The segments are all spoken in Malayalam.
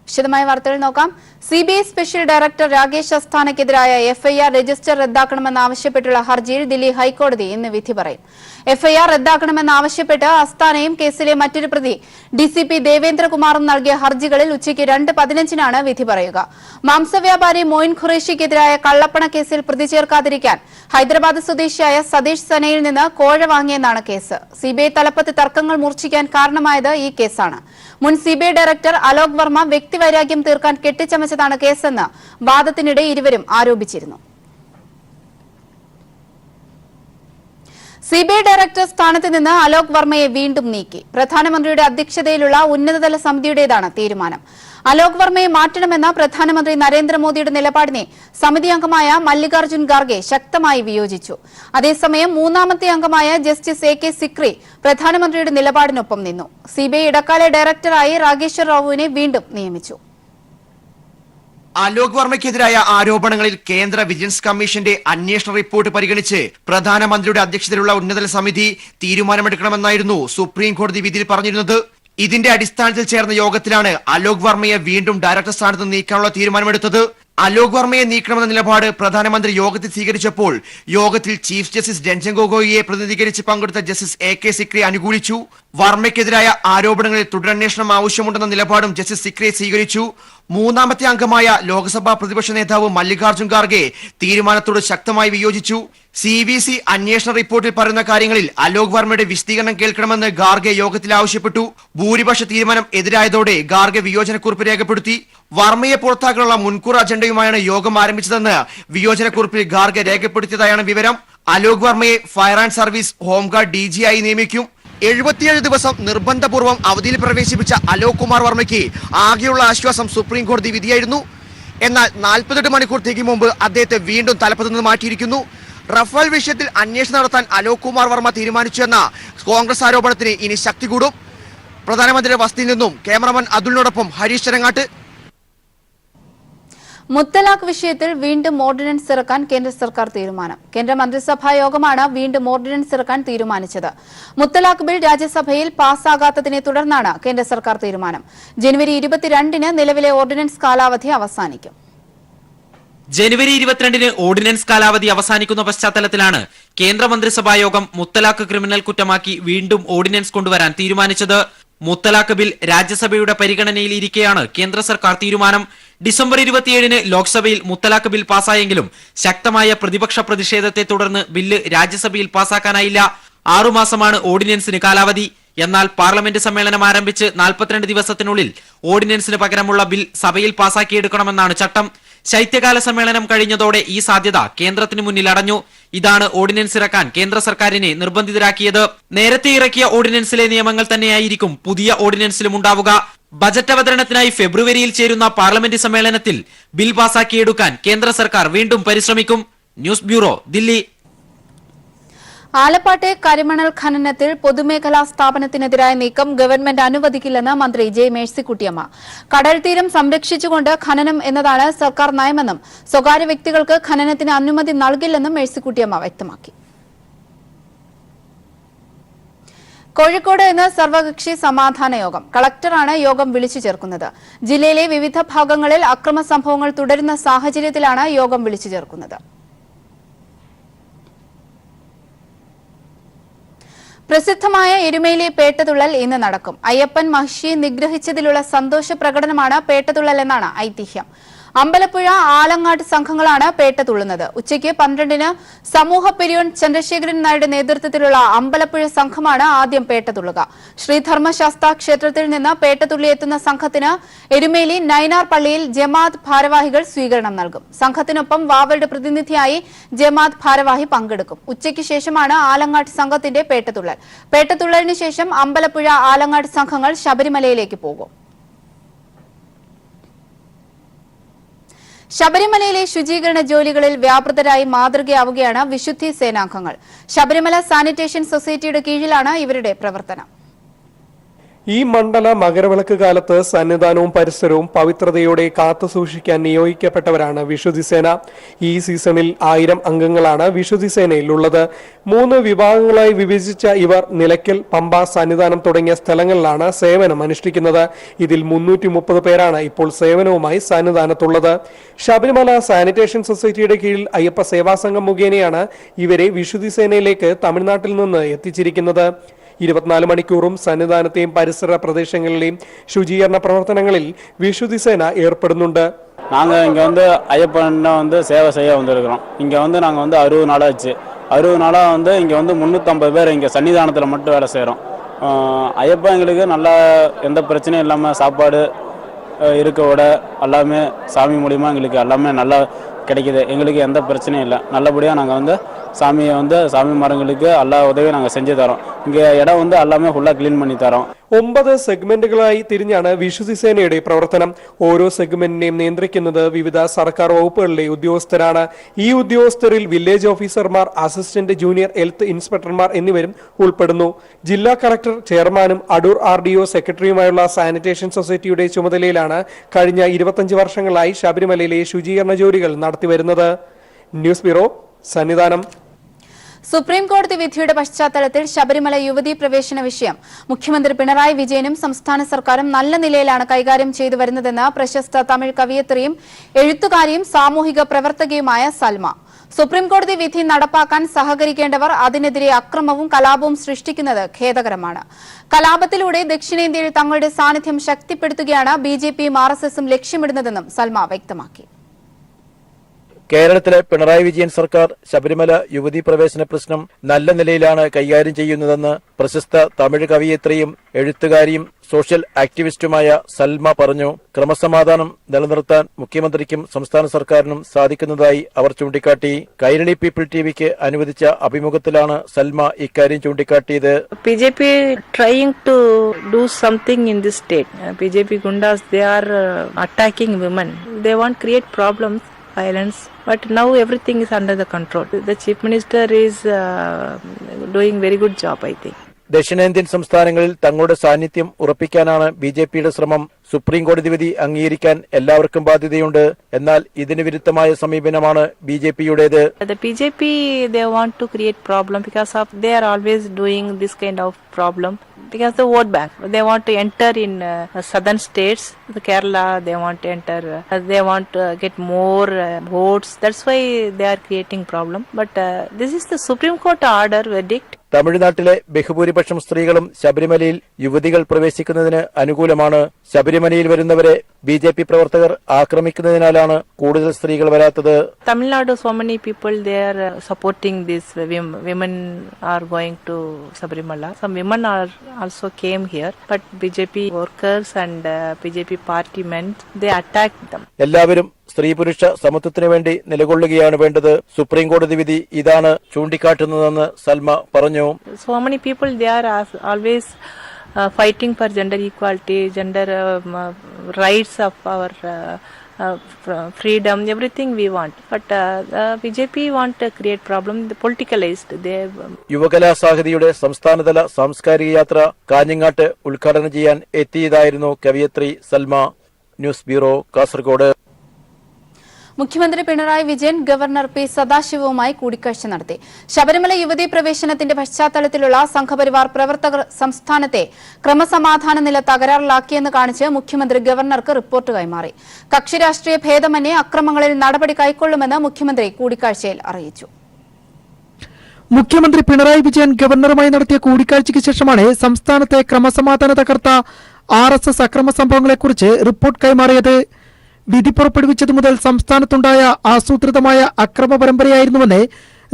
വിശദമായ വാർത്തകൾ നോക്കാം. സിബിഐ സ്പെഷ്യൽ ഡയറക്ടർ രാകേഷ് അസ്താനയ്ക്കെതിരായ എഫ്ഐആർ രജിസ്റ്റർ റദ്ദാക്കണമെന്നാവശ്യപ്പെട്ടുള്ള ഹർജിയിൽ ദില്ലി ഹൈക്കോടതി ഇന്ന് വിധി പറയും. എഫ്ഐആർ റദ്ദാക്കണമെന്നാവശ്യപ്പെട്ട് അസ്താനയും കേസിലെ മറ്റൊരു പ്രതി ഡിസിപി ദേവേന്ദ്രകുമാറും നൽകിയ ഹർജികളിൽ ഉച്ചയ്ക്ക് 2:15 വിധി പറയുക. മാംസവ്യാപാരി മോയിൻ ഖുറേഷിക്കെതിരായ കള്ളപ്പണ കേസിൽ പ്രതി ചേർക്കാതിരിക്കാൻ ഹൈദരാബാദ് സ്വദേശിയായ സതീഷ് സനയിൽ നിന്ന് കോഴ വാങ്ങിയെന്നാണ് കേസ്. സിബിഐ തലപ്പത്ത് തർക്കങ്ങൾ മൂർച്ഛിക്കാൻ കാരണമായത് ഈ കേസാണ്. മുൻ സിബിഐ ഡയറക്ടർ അലോക് വർമ്മ വ്യക്തിവൈരാഗ്യം തീർക്കാൻ കെട്ടിച്ചമച്ചതാണ് കേസെന്ന് വാദത്തിനിടെ ഇരുവരും ആരോപിച്ചിരുന്നു. സിബിഐ ഡയറക്ടർ സ്ഥാനത്ത് നിന്ന് അലോക് വർമ്മയെ വീണ്ടും നീക്കി. പ്രധാനമന്ത്രിയുടെ അധ്യക്ഷതയിലുള്ള ഉന്നതതല സമിതിയുടേതാണ് തീരുമാനം. അലോക് വർമ്മയെ മാറ്റണമെന്ന പ്രധാനമന്ത്രി നരേന്ദ്രമോദിയുടെ നിലപാടിനെ സമിതി അംഗമായ മല്ലികാർജ്ജുൻ ഖാർഗെ ശക്തമായി വിയോജിച്ചു. അതേസമയം മൂന്നാമത്തെ അംഗമായ ജസ്റ്റിസ് AK സിക്രി പ്രധാനമന്ത്രിയുടെ നിലപാടിനൊപ്പം നിന്നു. സിബിഐ ഇടക്കാല ഡയറക്ടറായി രാഗേശ്വർ റാവുവിനെ വീണ്ടും നിയമിച്ചു. അലോക് വർമ്മയ്ക്കെതിരായ ആരോപണങ്ങളിൽ കേന്ദ്ര വിജിലൻസ് കമ്മീഷന്റെ അന്വേഷണ റിപ്പോർട്ട് പരിഗണിച്ച് പ്രധാനമന്ത്രിയുടെ അധ്യക്ഷതയിലുള്ള ഉന്നതതല സമിതി തീരുമാനമെടുക്കണമെന്നായിരുന്നു സുപ്രീം കോടതി വിധിയിൽ പറഞ്ഞിരുന്നത്. ഇതിന്റെ അടിസ്ഥാനത്തിൽ ചേർന്ന യോഗത്തിലാണ് അലോക് വർമ്മയെ വീണ്ടും ഡയറക്ടർ സ്ഥാനത്ത് നീക്കാനുള്ള തീരുമാനമെടുത്തത്. അലോക് വർമ്മയെ നീക്കണമെന്ന നിലപാട് പ്രധാനമന്ത്രി യോഗത്തിൽ സ്വീകരിച്ചപ്പോൾ യോഗത്തിൽ ചീഫ് ജസ്റ്റിസ് രഞ്ജൻ ഗൊഗോയിയെ പ്രതിനിധീകരിച്ച് പങ്കെടുത്ത ജസ്റ്റിസ് AK സിക്രി അനുകൂലിച്ചു. വർമ്മയ്ക്കെതിരായ ആരോപണങ്ങളിൽ തുടരന്വേഷണം ആവശ്യമുണ്ടെന്ന നിലപാടും ജസ്റ്റിസ് സിക്രി സ്വീകരിച്ചു. മൂന്നാമത്തെ അംഗമായ ലോക്സഭാ പ്രതിപക്ഷ നേതാവ് മല്ലികാർജ്ജുൻ ഖാർഗെ തീരുമാനത്തോട് ശക്തമായി വിയോജിച്ചു. CVC അന്വേഷണ റിപ്പോർട്ടിൽ പറയുന്ന കാര്യങ്ങളിൽ അലോക് വർമ്മയുടെ വിശദീകരണം കേൾക്കണമെന്ന് ഖാർഗെ യോഗത്തിൽ ആവശ്യപ്പെട്ടു. ഭൂരിപക്ഷ തീരുമാനം എതിരായതോടെ ഖാർഗെ വിയോജനക്കുറിപ്പ് രേഖപ്പെടുത്തി. വർമ്മയെ പുറത്താക്കാനുള്ള മുൻകൂർ അജണ്ടയുമായാണ് യോഗം ആരംഭിച്ചതെന്ന് വിയോജനക്കുറിപ്പിൽ ഖാർഗെ രേഖപ്പെടുത്തിയതായാണ് വിവരം. അലോക് വർമ്മയെ fire and service home guard DG ആയി നിയമിക്കും. 77 ദിവസം നിർബന്ധപൂർവ്വം അവധിയിൽ പ്രവേശിപ്പിച്ച അലോക് കുമാർ വർമ്മയ്ക്ക് ആകെയുള്ള ആശ്വാസം സുപ്രീം കോടതി വിധിയായിരുന്നു. എന്നാൽ 48 മണിക്കൂർ തികയും മുമ്പ് അദ്ദേഹത്തെ വീണ്ടും തലപ്പത്ത് നിന്ന് മാറ്റിയിരിക്കുന്നു. റഫേൽ വിഷയത്തിൽ അന്വേഷണം നടത്താൻ അലോക് കുമാർ വർമ്മ തീരുമാനിച്ചു എന്ന കോൺഗ്രസ് ആരോപണത്തിന് ഇനി ശക്തി കൂടും. പ്രധാനമന്ത്രിയുടെ വസതിയിൽ നിന്നും ക്യാമറമാൻ അതുലിനോടൊപ്പം ഹരീഷ് ചരങ്ങാട്ട്. മുത്തലാഖ് വിഷയത്തിൽ വീണ്ടും ഓർഡിനൻസ് ഇറക്കാൻ കേന്ദ്ര സർക്കാർ തീരുമാനം. കേന്ദ്ര മന്ത്രിസഭാ യോഗമാണ് വീണ്ടും ഓർഡിനൻസ് ഇറക്കാൻ തീരുമാനിച്ചത്. മുത്തലാഖ് ബിൽ രാജ്യസഭയിൽ പാസ്സാകാത്തതിനെ തുടർന്നാണ് കേന്ദ്ര സർക്കാർ തീരുമാനം. ജനുവരി 22 നിലവിലെ ഓർഡിനൻസ് കാലാവധി അവസാനിക്കും. ജനുവരി 22 ഓർഡിനൻസ് കാലാവധി അവസാനിക്കുന്ന പശ്ചാത്തലത്തിലാണ് കേന്ദ്ര മന്ത്രിസഭാ യോഗം മുത്തലാഖ് ക്രിമിനൽ കുറ്റമാക്കി വീണ്ടും ഓർഡിനൻസ് കൊണ്ടുവരാൻ തീരുമാനിച്ചത്. മുത്തലാഖ് ബിൽ രാജ്യസഭയുടെ പരിഗണനയിൽ ഇരിക്കെയാണ് കേന്ദ്ര സർക്കാർ തീരുമാനം. ഡിസംബർ 27 ലോക്സഭയിൽ മുത്തലാഖ് ബിൽ പാസായെങ്കിലും ശക്തമായ പ്രതിപക്ഷ പ്രതിഷേധത്തെ തുടർന്ന് ബില്ല് രാജ്യസഭയിൽ പാസാക്കാനായില്ല. 6 മാസമാണ് ഓർഡിനൻസിന് കാലാവധി. എന്നാൽ പാർലമെന്റ് സമ്മേളനം ആരംഭിച്ച് 42 ദിവസത്തിനുള്ളിൽ ഓർഡിനൻസിന് പകരമുള്ള ബിൽ സഭയിൽ പാസാക്കിയെടുക്കണമെന്നാണ് ചട്ടം. ശൈത്യകാല സമ്മേളനം കഴിഞ്ഞതോടെ ഈ സാധ്യത കേന്ദ്രത്തിന് മുന്നിൽ അടഞ്ഞു. ഇതാണ് ഓർഡിനൻസ് ഇറക്കാൻ കേന്ദ്ര സർക്കാരിനെ നിർബന്ധിതരാക്കിയത്. നേരത്തെ ഇറക്കിയ ഓർഡിനൻസിലെ നിയമങ്ങൾ തന്നെയായിരിക്കും പുതിയ ഓർഡിനൻസിലും ഉണ്ടാവുക. ബജറ്റ് അവതരണത്തിനായി ഫെബ്രുവരിയിൽ ചേരുന്ന പാർലമെന്റ് സമ്മേളനത്തിൽ ബിൽ പാസാക്കിയെടുക്കാൻ കേന്ദ്ര സർക്കാർ വീണ്ടും പരിശ്രമിക്കും. News bureau, Delhi. ആലപ്പാട്ടെ കരിമണൽ ഖനനത്തിൽ പൊതുമേഖലാ സ്ഥാപനത്തിനെതിരായ നീക്കം ഗവൺമെന്റ് അനുവദിക്കില്ലെന്ന് മന്ത്രി J. മേഴ്സിക്കുട്ടിയമ്മ. കടൽ തീരം സംരക്ഷിച്ചുകൊണ്ട് ഖനനം എന്നതാണ് സർക്കാർ നയമെന്നും സ്വകാര്യ വ്യക്തികൾക്ക് ഖനനത്തിന് അനുമതി നൽകില്ലെന്നും മേഴ്സിക്കുട്ടിയമ്മ വ്യക്തമാക്കി. കോഴിക്കോട് ഇന്ന് സർവകക്ഷി സമാധാന യോഗം. കളക്ടറാണ് യോഗം വിളിച്ചു ചേർക്കുന്നത്. ജില്ലയിലെ വിവിധ ഭാഗങ്ങളിൽ അക്രമ സംഭവങ്ങൾ തുടരുന്ന സാഹചര്യത്തിലാണ് യോഗം വിളിച്ചു ചേർക്കുന്നത്. പ്രസിദ്ധമായ എരുമേലി പേട്ടതുള്ളൽ ഇന്ന് നടക്കും. അയ്യപ്പൻ മഹിഷിയെ നിഗ്രഹിച്ചതിലുള്ള സന്തോഷ പ്രകടനമാണ് പേട്ടതുള്ളൽ എന്നാണ് ഐതിഹ്യം. അമ്പലപ്പുഴ, ആലങ്ങാട് സംഘങ്ങളാണ് പേട്ടതുള്ളുന്നത്. ഉച്ചയ്ക്ക് 12 സമൂഹ പെരിയോൻ ചന്ദ്രശേഖരൻ നായരുടെ നേതൃത്വത്തിലുള്ള അമ്പലപ്പുഴ സംഘമാണ് ആദ്യം പേട്ടതുള്ളുക. ശ്രീധർമ്മശാസ്ത്ര ക്ഷേത്രത്തിൽ നിന്ന് പേട്ടതുള്ളിയെത്തുന്ന സംഘത്തിന് എരുമേലി നൈനാർ പള്ളിയിൽ ജമാഅത്ത് ഭാരവാഹികൾ സ്വീകരണം നൽകും. സംഘത്തിനൊപ്പം വാവരുടെ പ്രതിനിധിയായി ജമാഅത്ത് ഭാരവാഹി പങ്കെടുക്കും. ഉച്ചയ്ക്ക് ശേഷമാണ് ആലങ്ങാട് സംഘത്തിന്റെ പേട്ടതുള്ളൽ. പേട്ടതുള്ളലിന് ശേഷം അമ്പലപ്പുഴ, ആലങ്ങാട് സംഘങ്ങൾ ശബരിമലയിലേക്ക് പോകും. ശബരിമലയിലെ ശുചീകരണ ജോലികളിൽ വ്യാപൃതരായി മാതൃകയാവുകയാണ് വിശുദ്ധി സേനാംഗങ്ങൾ. ശബരിമല സാനിറ്റേഷൻ സൊസൈറ്റിയുടെ കീഴിലാണ് ഇവരുടെ പ്രവർത്തനം. ഈ മണ്ഡല മകരവിളക്ക് കാലത്ത് സന്നിധാനവും പരിസരവും പവിത്രതയോടെ കാത്തുസൂക്ഷിക്കാൻ നിയോഗിക്കപ്പെട്ടവരാണ് വിശുദ്ധിസേന. ഈ സീസണിൽ 1000 അംഗങ്ങളാണ് വിശുദ്ധിസേനയിൽ ഉള്ളത്. 3 വിഭാഗങ്ങളായി വിഭജിച്ച ഇവർ നിലയ്ക്കൽ, പമ്പ, സന്നിധാനം തുടങ്ങിയ സ്ഥലങ്ങളിലാണ് സേവനം അനുഷ്ഠിക്കുന്നത്. ഇതിൽ 330 പേരാണ് ഇപ്പോൾ സേവനവുമായി സന്നിധാനത്തുള്ളത്. ശബരിമല സാനിറ്റേഷൻ സൊസൈറ്റിയുടെ കീഴിൽ അയ്യപ്പ സേവാ സംഘം മുഖേനയാണ് ഇവരെ വിശുദ്ധിസേനയിലേക്ക് തമിഴ്നാട്ടിൽ നിന്ന് എത്തിച്ചിരിക്കുന്നത്. 24 മണിക്കൂറും സന്നിധാനത്തെയും പരിസര പ്രദേശങ്ങളിലെയും ശുചീകരണ പ്രവർത്തനങ്ങളിൽ വിശുദ്ധിസേന ഏർപ്പെടുന്നുണ്ട്. நாங்கள் இங்கே வந்து ஐயப்பனை வந்து சேவை செய்ய வந்திருக்கிறோம். இங்கே வந்து நாங்கள் வந்து 60 நாளாச்சு. 60 நாளாக வந்து இங்கே வந்து 350 பேர் இங்கே சன்னிதானத்தில் மட்டும் வேலை செய்கிறோம். ஐயப்பா எங்களுக்கு நல்லா எந்த பிரச்சனையும் இல்லாமல் சாப்பாடு இருக்க விட எல்லாமே சாமி மூலிமா எங்களுக்கு எல்லாமே நல்லா கிடைக்கிது. எங்களுக்கு எந்த பிரச்சனையும் இல்லை. நல்லபடியாக நாங்கள் வந்து சாமியை வந்து சாமி மரங்களுக்கு எல்லா உதவியும் நாங்கள் செஞ்சு தரோம். இங்கே இடம் வந்து எல்லாமே ஃபுல்லாக ക്ലീൻ பண்ணி തரோം. 9 സെഗ്മെന്റുകളായി തിരിഞ്ഞാണ് വിശുദ്ധിസേനയുടെ പ്രവർത്തനം. ഓരോ സെഗ്മെന്റിനെയും നിയന്ത്രിക്കുന്നത് വിവിധ സർക്കാർ വകുപ്പുകളിലെ ഉദ്യോഗസ്ഥരാണ്. ഈ ഉദ്യോഗസ്ഥരിൽ വില്ലേജ് ഓഫീസർമാർ, അസിസ്റ്റന്റ് ജൂനിയർ ഹെൽത്ത് ഇൻസ്പെക്ടർമാർ എന്നിവരും ഉൾപ്പെടുന്നു. ജില്ലാ കളക്ടർ ചെയർമാനും അടൂർ RDO സെക്രട്ടറിയുമായുള്ള സാനിറ്റേഷൻ സൊസൈറ്റിയുടെ ചുമതലയിലാണ് കഴിഞ്ഞ 25 വർഷങ്ങളായി ശബരിമലയിലെ ശുചീകരണ ജോലികൾ നടത്തിവരുന്നത്. News bureau, Sannidhanam. സുപ്രീം കോടതി വിധിയുടെ പശ്ചാത്തലത്തിൽ ശബരിമല യുവതീ പ്രവേശന വിഷയം മുഖ്യമന്ത്രി പിണറായി വിജയനും സംസ്ഥാന സർക്കാരും നല്ല നിലയിലാണ് കൈകാര്യം ചെയ്തു വരുന്നതെന്ന് പ്രശസ്ത തമിഴ് കവയിത്രിയും എഴുത്തുകാരിയും സാമൂഹിക പ്രവർത്തകയുമായ സൽമ. സുപ്രീം കോടതി വിധി നടപ്പാക്കാൻ സഹകരിക്കേണ്ടവർ അതിനെതിരെ അക്രമവും കലാപവും സൃഷ്ടിക്കുന്നത് ഖേദകരമാണ്. കലാപത്തിലൂടെ ദക്ഷിണേന്ത്യയിൽ തങ്ങളുടെ സാന്നിധ്യം ശക്തിപ്പെടുത്തുകയാണ് BJPയും RSSും ലക്ഷ്യമിടുന്നതെന്നും സൽമ വ്യക്തമാക്കി. കേരളത്തിലെ പിണറായി വിജയൻ സർക്കാർ ശബരിമല യുവതീ പ്രവേശന പ്രശ്നം നല്ല നിലയിലാണ് കൈകാര്യം ചെയ്യുന്നതെന്ന് പ്രശസ്ത തമിഴ് കവയിത്രിയും എഴുത്തുകാരിയും സോഷ്യൽ ആക്ടിവിസ്റ്റുമായ സൽമ പറഞ്ഞു. ക്രമസമാധാനം നിലനിർത്താൻ മുഖ്യമന്ത്രിക്കും സംസ്ഥാന സർക്കാരിനും സാധിക്കുന്നതായി അവർ ചൂണ്ടിക്കാട്ടി. കൈരളി പീപ്പിൾ TVക്ക് അനുവദിച്ച അഭിമുഖത്തിലാണ് സൽമ ഇക്കാര്യം ചൂണ്ടിക്കാട്ടിയത്. BJP trying to do something in this state. BJP Gundas, they are attacking women. They want to create problems, violence, but now everything is under the control. The chief minister is doing very good job, I think. ദക്ഷിണേന്ത്യൻ സംസ്ഥാനങ്ങളിൽ തങ്ങളുടെ സാന്നിധ്യം ഉറപ്പിക്കാനാണ് BJPയുടെ ശ്രമം. സുപ്രീം കോടതി വിധി അംഗീകരിക്കാൻ എല്ലാവർക്കും ബാധ്യതയുണ്ട്. എന്നാൽ ഇതിന് വിരുദ്ധമായ സമീപനമാണ് BJPയുടേത്. The BJP, they want to create problem because of they are always doing this kind of problem because the vote bank. They want to enter in southern states, the Kerala. They want to enter. They want to get more votes. That's why they are creating problem. But this is the Supreme Court order verdict. തമിഴ്നാട്ടിലെ ബഹുഭൂരിപക്ഷം സ്ത്രീകളും ശബരിമലയിൽ യുവതികൾ പ്രവേശിക്കുന്നതിന് അനുകൂലമാണ്. ശബരിമലയിൽ വരുന്നവരെ BJP പ്രവർത്തകർ ആക്രമിക്കുന്നതിനാലാണ് കൂടുതൽ സ്ത്രീകൾ വരാത്തത്. Tamil so many people they are supporting this. Women are going to Sabarimala. Some women are also came here, but BJP workers and BJP party men they attacked them. എല്ലാവരും സ്ത്രീ പുരുഷ സമത്വത്തിനു വേണ്ടി നിലകൊള്ളുകയാണ് വേണ്ടത്. സുപ്രീം കോടതി വിധി ഇതാണ് ചൂണ്ടിക്കാട്ടുന്നതെന്ന് സൽമ പറഞ്ഞു. So many people they are always fighting for gender equality, gender rights of our freedom, everything we want. But BJP want to create problem, the politicalized. They യുവകലാസാഹിതിയുടെ സംസ്ഥാനതല സാംസ്കാരിക യാത്ര കാഞ്ഞങ്ങാട്ട് ഉദ്ഘാടനം ചെയ്യാൻ എത്തിയതായിരുന്നു കവയിത്രി സൽമ. News bureau, Kasaragod. മുഖ്യമന്ത്രി പിണറായി വിജയൻ ഗവർണർ P. സദാശിവവുമായി കൂടിക്കാഴ്ച നടത്തി. ശബരിമല യുവതീ പ്രവേശനത്തിന്റെ പശ്ചാത്തലത്തിലുള്ള സംഘപരിവാർ പ്രവർത്തകർ സംസ്ഥാനത്തെ ക്രമസമാധാന നില തകരാറിലാക്കിയെന്ന് കാണിച്ച് മുഖ്യമന്ത്രി ഗവർണർക്ക് റിപ്പോർട്ട് കൈമാറി. കക്ഷി രാഷ്ട്രീയ ഭേദമന്യേ അക്രമങ്ങളിൽ നടപടി കൈക്കൊള്ളുമെന്ന് മുഖ്യമന്ത്രി കൂടിക്കാഴ്ചയിൽ അറിയിച്ചു. മുഖ്യമന്ത്രി പിണറായി വിജയൻ ഗവർണറുമായി നടത്തിയ കൂടിക്കാഴ്ചയ്ക്ക് ശേഷമാണ് സംസ്ഥാനത്തെ ക്രമസമാധാന തകർത്ത RSS അക്രമ സംഭവങ്ങളെക്കുറിച്ച് റിപ്പോർട്ട് കൈമാറിയത്. വിധി പുറപ്പെടുവിച്ചതു മുതൽ സംസ്ഥാനത്തുണ്ടായ ആസൂത്രിതമായ അക്രമ പരമ്പരയായിരുന്നുവെന്ന്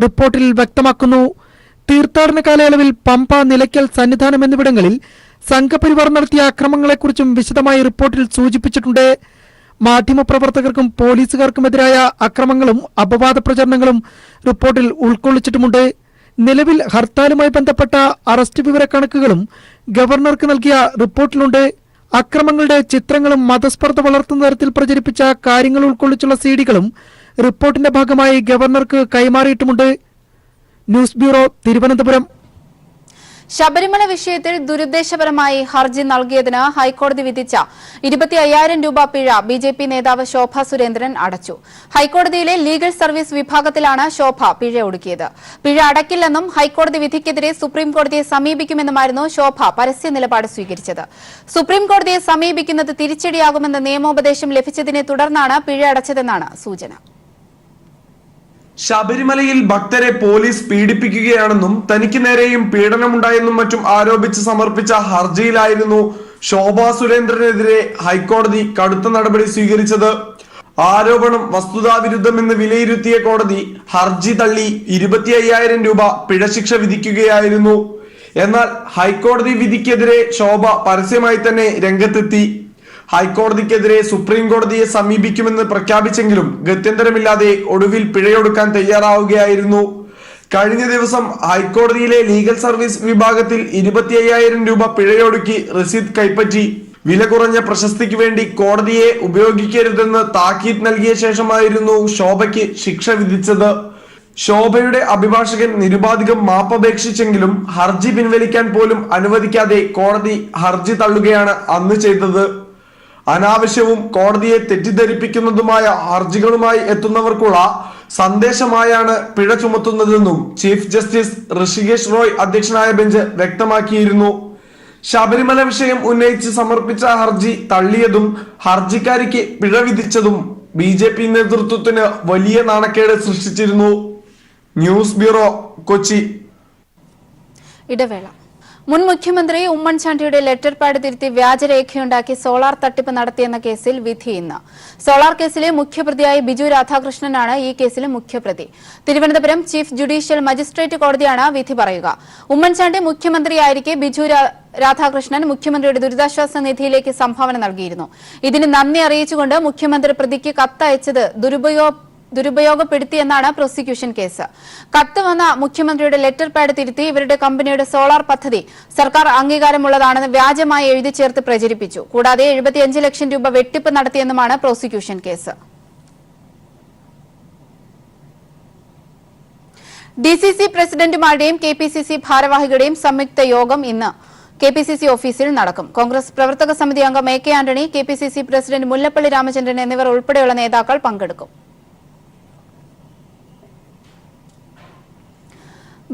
റിപ്പോർട്ടിൽ വ്യക്തമാക്കുന്നു. തീർത്ഥാടന കാലയളവിൽ പമ്പ, നിലയ്ക്കൽ, സന്നിധാനം എന്നിവിടങ്ങളിൽ സംഘപരിവാർ നടത്തിയ അക്രമങ്ങളെക്കുറിച്ചും വിശദമായി റിപ്പോർട്ടിൽ സൂചിപ്പിച്ചിട്ടുണ്ട്. മാധ്യമപ്രവർത്തകർക്കും പോലീസുകാർക്കുമെതിരായ അക്രമങ്ങളും അപവാദ പ്രചരണങ്ങളും റിപ്പോർട്ടിൽ ഉൾക്കൊള്ളിച്ചിട്ടുമുണ്ട്. നിലവിൽ ഹർത്താലുമായി ബന്ധപ്പെട്ട അറസ്റ്റ് വിവരക്കണക്കുകളും ഗവർണർക്ക് നൽകിയ റിപ്പോർട്ടിലുണ്ട്. അക്രമങ്ങളുടെ ചിത്രങ്ങളും മതസ്പർദ്ധ വളർത്തുന്ന തരത്തിൽ പ്രചരിപ്പിച്ച കാര്യങ്ങൾ ഉൾക്കൊള്ളിച്ചുള്ള CDകളും റിപ്പോർട്ടിന്റെ ഭാഗമായി ഗവർണർക്ക് കൈമാറിയിട്ടുമുണ്ട്. News bureau, Thiruvananthapuram. ശബരിമല വിഷയത്തിൽ ദുരുദ്ദേശപരമായി ഹർജി നൽകിയതിന് ഹൈക്കോടതി വിധിച്ച 25,000 രൂപ പിഴ ബിജെപി നേതാവ് ശോഭ സുരേന്ദ്രൻ അടച്ചു. ഹൈക്കോടതിയിലെ ലീഗൽ സർവീസ് വിഭാഗത്തിലാണ് ശോഭ പിഴ ഒടുക്കിയത്. പിഴ അടയ്ക്കില്ലെന്നും ഹൈക്കോടതി വിധിക്കെതിരെ സുപ്രീംകോടതിയെ സമീപിക്കുമെന്നുമായിരുന്നു ശോഭ പരസ്യ നിലപാട് സ്വീകരിച്ചത്. സുപ്രീംകോടതിയെ സമീപിക്കുന്നത് തിരിച്ചടിയാകുമെന്ന നിയമോപദേശം ലഭിച്ചതിനെ തുടർന്നാണ് പിഴ അടച്ചതെന്നാണ് സൂചന. ശബരിമലയിൽ ഭക്തരെ പോലീസ് പീഡിപ്പിക്കുകയാണെന്നും തനിക്ക് നേരെയും പീഡനമുണ്ടായെന്നും മറ്റും ആരോപിച്ച് സമർപ്പിച്ച ഹർജിയിലായിരുന്നു ശോഭാ സുരേന്ദ്രനെതിരെ ഹൈക്കോടതി കടുത്ത നടപടി സ്വീകരിച്ചത്. ആരോപണം വസ്തുതാവിരുദ്ധമെന്ന് വിലയിരുത്തിയ കോടതി ഹർജി തള്ളി 25,000 രൂപ പിഴശിക്ഷ വിധിക്കുകയായിരുന്നു. എന്നാൽ ഹൈക്കോടതി വിധിക്കെതിരെ ശോഭ പരസ്യമായി തന്നെ രംഗത്തെത്തി. ഹൈക്കോടതിക്കെതിരെ സുപ്രീം കോടതിയെ സമീപിക്കുമെന്ന് പ്രഖ്യാപിച്ചെങ്കിലും ഗത്യന്തരമില്ലാതെ ഒടുവിൽ പിഴയൊടുക്കാൻ തയ്യാറാവുകയായിരുന്നു. കഴിഞ്ഞ ദിവസം ഹൈക്കോടതിയിലെ ലീഗൽ സർവീസ് വിഭാഗത്തിൽ 25,000 രൂപ പിഴയൊടുക്കി രസീത് കൈപ്പറ്റി. വില കുറഞ്ഞ പ്രശസ്തിക്ക് വേണ്ടി കോടതിയെ ഉപയോഗിക്കരുതെന്ന് താക്കീത് നൽകിയ ശേഷമായിരുന്നു ശോഭയ്ക്ക് ശിക്ഷ വിധിച്ചത്. ശോഭയുടെ അഭിഭാഷകൻ നിരുപാധികം മാപ്പപേക്ഷിച്ചെങ്കിലും ഹർജി പിൻവലിക്കാൻ പോലും അനുവദിക്കാതെ കോടതി ഹർജി തള്ളുകയാണ് അന്ന് ചെയ്തത്. അനാവശ്യവും കോടതിയെ തെറ്റിദ്ധരിപ്പിക്കുന്നതുമായ ഹർജികളുമായി എത്തുന്നവർക്കുള്ള സന്ദേശമായാണ് പിഴ ചുമത്തുന്നതെന്നും ചീഫ് ജസ്റ്റിസ് ഋഷികേശ് റോയ് അധ്യക്ഷനായ ബെഞ്ച് വ്യക്തമാക്കിയിരുന്നു. ശബരിമല വിഷയം ഉന്നയിച്ച് സമർപ്പിച്ച ഹർജി തള്ളിയതും ഹർജിക്കാരിക്ക് പിഴ വിധിച്ചതും ബിജെപി നേതൃത്വത്തിന് വലിയ നാണക്കേട് സൃഷ്ടിച്ചിരുന്നു. News bureau, Kochi. ഇടവേള. മുൻ മുഖ്യമന്ത്രി ഉമ്മൻചാണ്ടിയുടെ ലെറ്റർ പാഡ് തിരുത്തി വ്യാജരേഖയുണ്ടാക്കി സോളാർ തട്ടിപ്പ് നടത്തിയെന്ന കേസിൽ വിധി ഇന്ന്. സോളാർ കേസിലെ മുഖ്യപ്രതിയായ ബിജു രാധാകൃഷ്ണനാണ് ഈ കേസിലെ മുഖ്യപ്രതി. തിരുവനന്തപുരം ചീഫ് ജുഡീഷ്യൽ മജിസ്ട്രേറ്റ് കോടതിയാണ് വിധി പറയുക. ഉമ്മൻചാണ്ടി മുഖ്യമന്ത്രിയായിരിക്കെ ബിജു രാധാകൃഷ്ണൻ മുഖ്യമന്ത്രിയുടെ ദുരിതാശ്വാസ നിധിയിലേക്ക് സംഭാവന നൽകിയിരുന്നു. ഇതിന് നന്ദി അറിയിച്ചുകൊണ്ട് മുഖ്യമന്ത്രി പ്രതിക്ക് കത്തയച്ചത് ദുരുപയോഗപ്പെടുത്തിയെന്നാണ് പ്രോസിക്യൂഷൻ കേസ്. കത്ത് വന്ന മുഖ്യമന്ത്രിയുടെ ലെറ്റർ പാഡ് തിരുത്തി ഇവരുടെ കമ്പനിയുടെ സോളാർ പദ്ധതി സർക്കാർ അംഗീകാരമുള്ളതാണെന്ന് വ്യാജമായി എഴുതി ചേർത്ത് പ്രചരിപ്പിച്ചു. കൂടാതെ 75 ലക്ഷം രൂപ വെട്ടിപ്പ് നടത്തിയെന്നുമാണ് പ്രോസിക്യൂഷൻ കേസ്. ഡിസിസി പ്രസിഡന്റുമാരുടെയും കെപിസിസി ഭാരവാഹികളുടെയും സംയുക്ത യോഗം ഇന്ന് കെപിസിസി ഓഫീസിൽ നടക്കും. കോൺഗ്രസ് പ്രവർത്തക സമിതി അംഗം A K Antony, KPCC president Mullappally Ramachandran എന്നിവർ ഉൾപ്പെടെയുള്ള നേതാക്കൾ പങ്കെടുക്കും.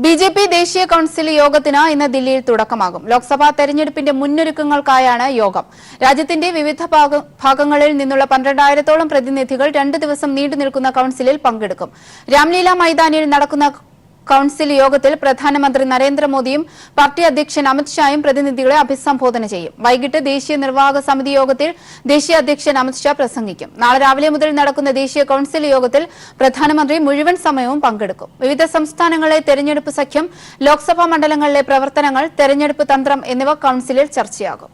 ബിജെപി ദേശീയ കൌൺസിൽ യോഗത്തിന് ഇന്ന് ദില്ലിയിൽ തുടക്കമാകും. ലോക്സഭാ തെരഞ്ഞെടുപ്പിന്റെ മുന്നൊരുക്കങ്ങൾക്കായാണ് യോഗം. രാജ്യത്തിന്റെ വിവിധ ഭാഗങ്ങളിൽ നിന്നുള്ള 12,000-ഓളം പ്രതിനിധികൾ 2 ദിവസം നീണ്ടുനിൽക്കുന്ന കൌൺസിലിൽ പങ്കെടുക്കും. രാംലീല മൈതാനിയിൽ നടക്കുന്ന കൌൺസിൽ യോഗത്തിൽ പ്രധാനമന്ത്രി നരേന്ദ്രമോദിയും പാർട്ടി അധ്യക്ഷൻ അമിത്ഷായും പ്രതിനിധികളെ അഭിസംബോധന ചെയ്യും. വൈകിട്ട് ദേശീയ നിർവാഹക സമിതി യോഗത്തിൽ ദേശീയ അധ്യക്ഷൻ അമിത്ഷാ പ്രസംഗിക്കും. നാളെ രാവിലെ മുതൽ നടക്കുന്ന ദേശീയ കൌൺസിൽ യോഗത്തിൽ പ്രധാനമന്ത്രി മുഴുവൻ സമയവും പങ്കെടുക്കും. വിവിധ സംസ്ഥാനങ്ങളിലെ തെരഞ്ഞെടുപ്പ് സഖ്യം, ലോക്സഭാ മണ്ഡലങ്ങളിലെ പ്രവർത്തനങ്ങൾ, തെരഞ്ഞെടുപ്പ് തന്ത്രം എന്നിവ കൌൺസിലിൽ ചർച്ചയാകും.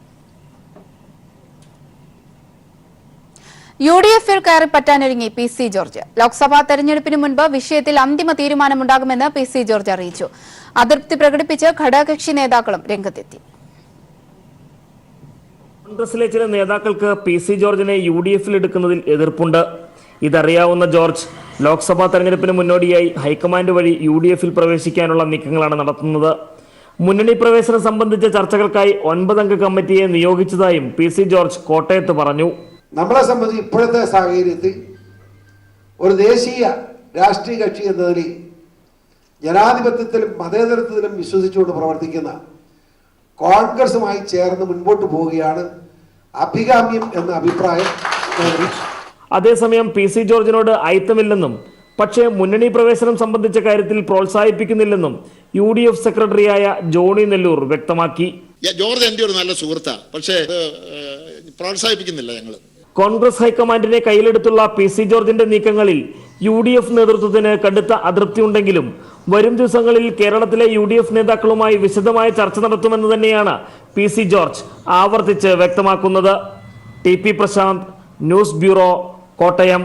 യുഡിഎഫിൽ കയറിപ്പറ്റാനൊരുങ്ങി പി സി ജോർജ്. ലോക്സഭാ തെരഞ്ഞെടുപ്പിന് മുൻപ് വിഷയത്തിൽ അന്തിമ തീരുമാനമുണ്ടാകുമെന്ന് പി സി ജോർജ് അറിയിച്ചു. അതൃപ്തി പ്രകടിപ്പിച്ച് ഘടകകക്ഷി നേതാക്കളും രംഗത്തെത്തി. കോൺഗ്രസിലെ ചില നേതാക്കൾക്ക് പി സി ജോർജിനെ യുഡിഎഫിൽ എടുക്കുന്നതിൽ എതിർപ്പുണ്ട്. ഇതറിയാവുന്ന ജോർജ് ലോക്സഭാ തെരഞ്ഞെടുപ്പിന് മുന്നോടിയായി ഹൈക്കമാൻഡ് വഴി യുഡിഎഫിൽ പ്രവേശിക്കാനുള്ള നീക്കങ്ങളാണ് നടത്തുന്നത്. മുന്നണി പ്രവേശനം സംബന്ധിച്ച ചർച്ചകൾക്കായി 9 അംഗ കമ്മിറ്റിയെ നിയോഗിച്ചതായും പി സി ജോർജ് കോട്ടയത്ത് പറഞ്ഞു. നമ്മളെ സംബന്ധിച്ച് ഇപ്പോഴത്തെ സാഹചര്യത്തിൽ ഒരു ദേശീയ രാഷ്ട്രീയ കക്ഷി എന്ന നിലയിൽ ജനാധിപത്യത്തിലും മതേതരത്വത്തിലും വിശ്വസിച്ചുകൊണ്ട് പ്രവർത്തിക്കുന്ന കോൺഗ്രസുമായി ചേർന്ന് മുൻപോട്ട് പോവുകയാണ് അഭികാമ്യം എന്ന അഭിപ്രായം. അതേസമയം പി സി ജോർജിനോട് അയിത്തമില്ലെന്നും പക്ഷേ മുന്നണി പ്രവേശനം സംബന്ധിച്ച കാര്യത്തിൽ പ്രോത്സാഹിപ്പിക്കുന്നില്ലെന്നും UDF സെക്രട്ടറിയായ ജോണി നെല്ലൂർ വ്യക്തമാക്കി. ജോർജ് എന്റെ ഒരു നല്ല സുഹൃത്താണ്, പക്ഷേ പ്രോത്സാഹിപ്പിക്കുന്നില്ല ഞങ്ങൾ. കോൺഗ്രസ് ഹൈക്കമാൻഡിനെ കയ്യിലെടുത്തുള്ള പി സി ജോർജിന്റെ നീക്കങ്ങളിൽ UDF നേതൃത്വത്തിന് കടുത്ത അതൃപ്തിയുണ്ടെങ്കിലും വരും ദിവസങ്ങളിൽ കേരളത്തിലെ UDF നേതാക്കളുമായി വിശദമായ ചർച്ച നടത്തുമെന്ന് തന്നെയാണ് പി സി ജോർജ് ആവർത്തിച്ച് വ്യക്തമാക്കുന്നത്. TP Prashanth, news bureau, Kottayam.